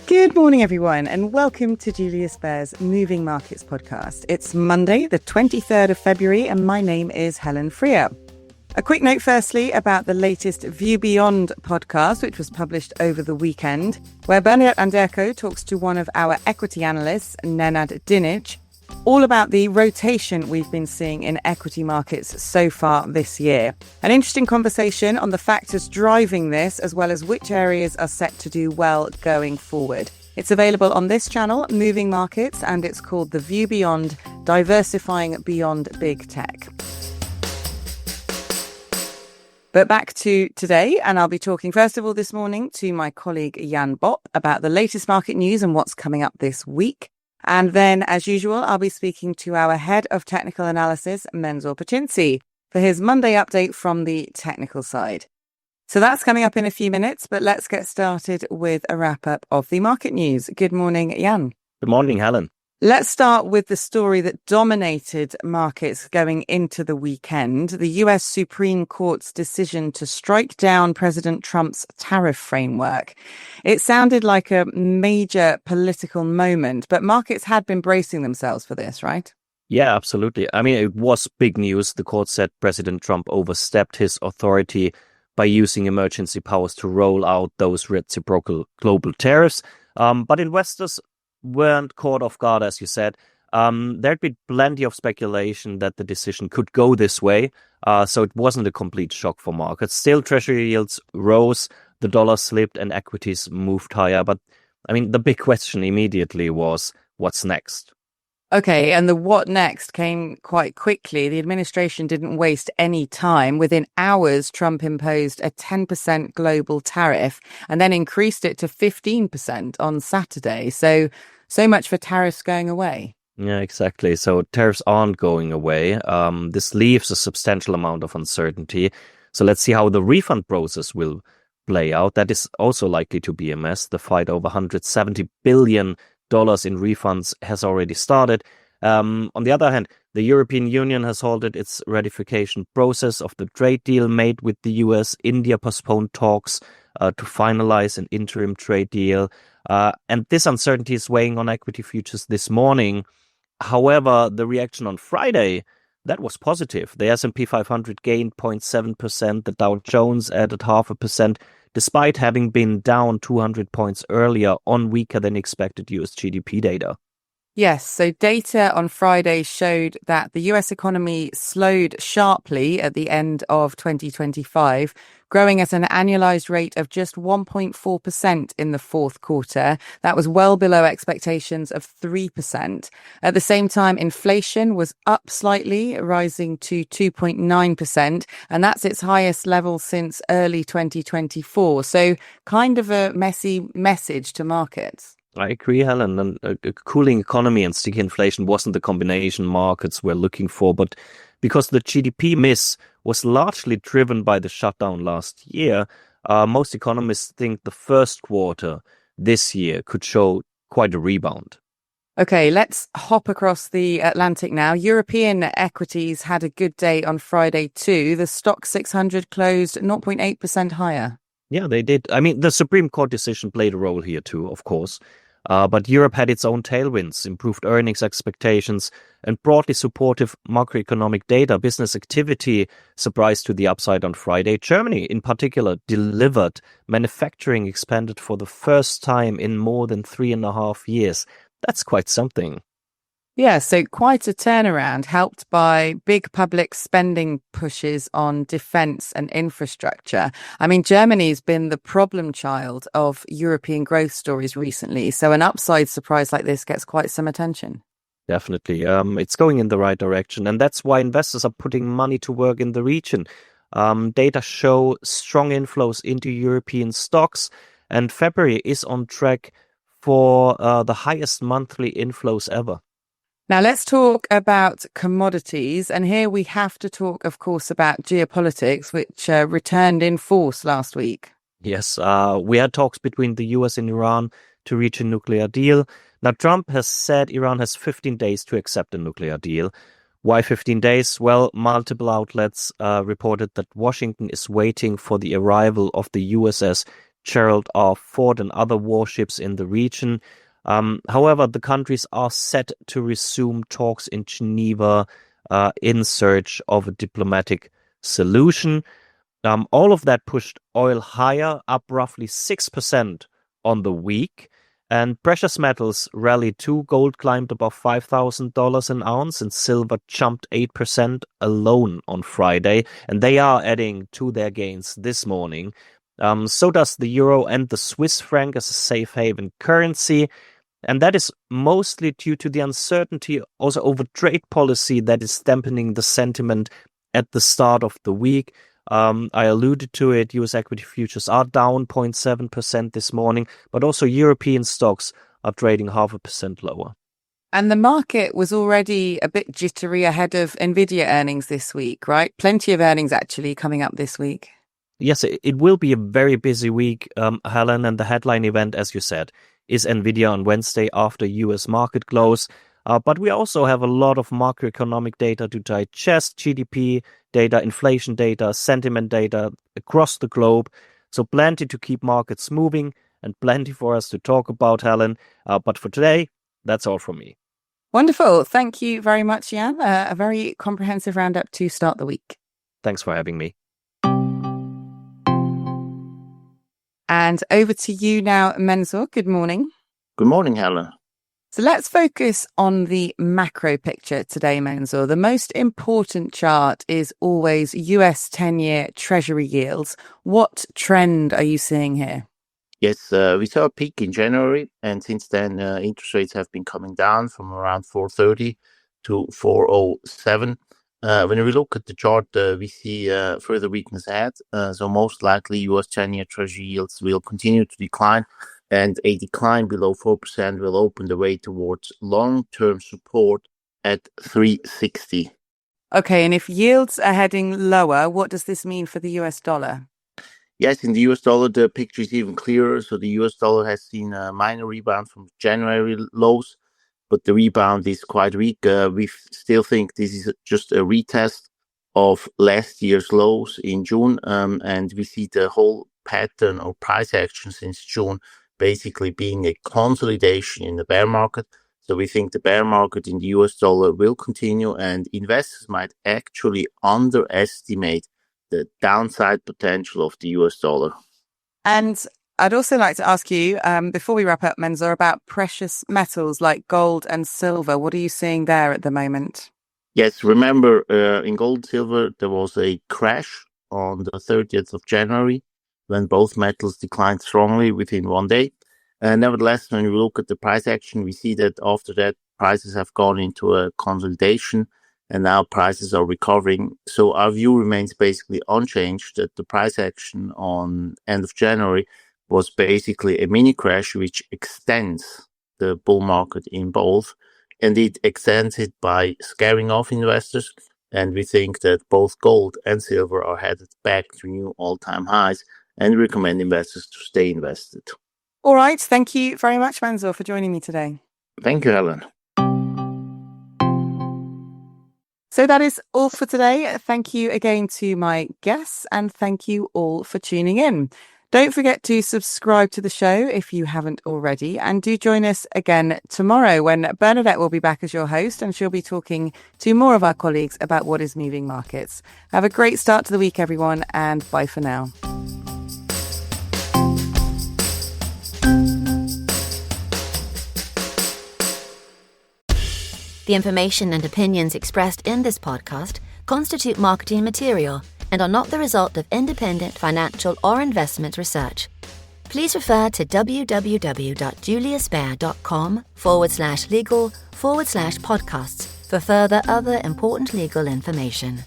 Good morning, everyone, and welcome to Julius Baer's Moving Markets podcast. It's Monday, the 23rd of February, and my name is Helen. A quick note, firstly, about the latest View Beyond podcast, which was published over the weekend, where Bernadette Anderko talks to one of our equity analysts, Nenad Dinic, all about the rotation we've been seeing in equity markets so far this year. An interesting conversation on the factors driving this, as well as which areas are set to do well going forward. It's available on this channel, Moving Markets, and it's called The View Beyond, Diversifying Beyond Big Tech. But back to today, and I'll be talking first of all this morning to my colleague Jan Bopp about the latest market news and what's coming up this week. And then, as usual, I'll be speaking to our head of technical analysis, Mensur Pocinci, for his Monday update from the technical side. So that's coming up in a few minutes, but let's get started with a wrap-up of the market news. Good morning, Jan. Good morning, Helen. Let's start with the story that dominated markets going into the weekend, the US Supreme Court's decision to strike down President Trump's tariff framework. It sounded like a major political moment, but markets had been bracing themselves for this, right? Yeah, absolutely. I mean, it was big news. The court said President Trump overstepped his authority by using emergency powers to roll out those reciprocal global tariffs. But investors weren't caught off guard, as you said. There'd been plenty of speculation that the decision could go this way, so it wasn't a complete shock for markets. Still, Treasury yields rose, the dollar slipped, and equities moved higher. But, I mean, the big question immediately was, what's next? Okay, and the what next came quite quickly. The administration didn't waste any time. Within hours, Trump imposed a 10% global tariff and then increased it to 15% on Saturday. So much for tariffs going away. Yeah, exactly. So tariffs aren't going away. This leaves a substantial amount of uncertainty. So let's see how the refund process will play out. That is also likely to be a mess. The fight over $170 billion in refunds has already started. On the other hand, the European Union has halted its ratification process of the trade deal made with the US. India postponed talks to finalize an interim trade deal. And this uncertainty is weighing on equity futures this morning. However, the reaction on Friday, that was positive. The S&P 500 gained 0.7%. The Dow Jones added 0.5%. Despite having been down 200 points earlier on weaker than expected US GDP data. Yes, so data on Friday showed that the US economy slowed sharply at the end of 2025, growing at an annualized rate of just 1.4% in the fourth quarter. That was well below expectations of 3%. At the same time, inflation was up slightly, rising to 2.9%, and that's its highest level since early 2024. So kind of a messy message to markets. I agree, Helen. And a cooling economy and sticky inflation wasn't the combination markets were looking for, but because the GDP miss was largely driven by the shutdown last year, most economists think the first quarter this year could show quite a rebound. Okay, let's hop across the Atlantic now. European equities had a good day on Friday too. The Stoxx 600 closed 0.8% higher. Yeah, they did. I mean, the Supreme Court decision played a role here too, of course. But Europe had its own tailwinds, improved earnings expectations, and broadly supportive macroeconomic data. Business activity surprised to the upside on Friday. Germany, in particular, delivered. Manufacturing expanded for the first time in more than 3.5 years. That's quite something. Yeah, so quite a turnaround, helped by big public spending pushes on defence and infrastructure. I mean, Germany's been the problem child of European growth stories recently, so an upside surprise like this gets quite some attention. Definitely. It's going in the right direction, and that's why investors are putting money to work in the region. Data show strong inflows into European stocks, and February is on track for the highest monthly inflows ever. Now, let's talk about commodities. And here we have to talk, of course, about geopolitics, which returned in force last week. Yes, we had talks between the US and Iran to reach a nuclear deal. Now, Trump has said Iran has 15 days to accept a nuclear deal. Why 15 days? Well, multiple outlets reported that Washington is waiting for the arrival of the USS Gerald R. Ford and other warships in the region. However, the countries are set to resume talks in Geneva in search of a diplomatic solution. All of that pushed oil higher, up roughly 6% on the week. And precious metals rallied too. Gold climbed above $5,000 an ounce, and silver jumped 8% alone on Friday. And they are adding to their gains this morning. So does the euro and the Swiss franc as a safe haven currency. And that is mostly due to the uncertainty also over trade policy that is dampening the sentiment at the start of the week. I alluded to it. US equity futures are down 0.7% this morning, but also European stocks are trading 0.5% lower. And the market was already a bit jittery ahead of Nvidia earnings this week, right? Plenty of earnings actually coming up this week. Yes, it will be a very busy week, Helen, and the headline event, as you said, is Nvidia on Wednesday after US market close. But we also have a lot of macroeconomic data to digest, GDP data, inflation data, sentiment data across the globe. So plenty to keep markets moving and plenty for us to talk about, Helen. But for today, that's all from me. Wonderful. Thank you very much, Jan. A very comprehensive roundup to start the week. Thanks for having me. And over to you now, Mensur. Good morning. Good morning, Helen. So let's focus on the macro picture today, Mensur. The most important chart is always US 10-year Treasury yields. What trend are you seeing here? Yes, we saw a peak in January, and since then interest rates have been coming down from around 4.30 to 4.07. When we look at the chart, we see further weakness ahead. So most likely US 10-year Treasury yields will continue to decline, and a decline below 4% will open the way towards long-term support at 3.60. Okay, and if yields are heading lower, what does this mean for the US dollar? Yes, in the US dollar, the picture is even clearer. So the US dollar has seen a minor rebound from January lows, but the rebound is quite weak. We still think this is just a retest of last year's lows in June, and we see the whole pattern of price action since June basically being a consolidation in the bear market. So we think the bear market in the US dollar will continue, and investors might actually underestimate the downside potential of the US dollar. And I'd also like to ask you, before we wrap up, Mensur, about precious metals like gold and silver. What are you seeing there at the moment? Yes, remember in gold and silver, there was a crash on the 30th of January when both metals declined strongly within one day. Nevertheless, when we look at the price action, we see that after that, prices have gone into a consolidation, and now prices are recovering. So our view remains basically unchanged, that the price action on end of January was basically a mini crash which extends the bull market in both, and it extends it by scaring off investors. And we think that both gold and silver are headed back to new all-time highs, and recommend investors to stay invested. All right. Thank you very much, Mensur, for joining me today. Thank you, Helen. So that is all for today. Thank you again to my guests, and thank you all for tuning in. Don't forget to subscribe to the show if you haven't already, and do join us again tomorrow when Bernadette will be back as your host, and she'll be talking to more of our colleagues about what is moving markets. Have a great start to the week, everyone, and bye for now. The information and opinions expressed in this podcast constitute marketing material and are not the result of independent financial or investment research. Please refer to www.juliusbaer.com/legal/podcasts for further other important legal information.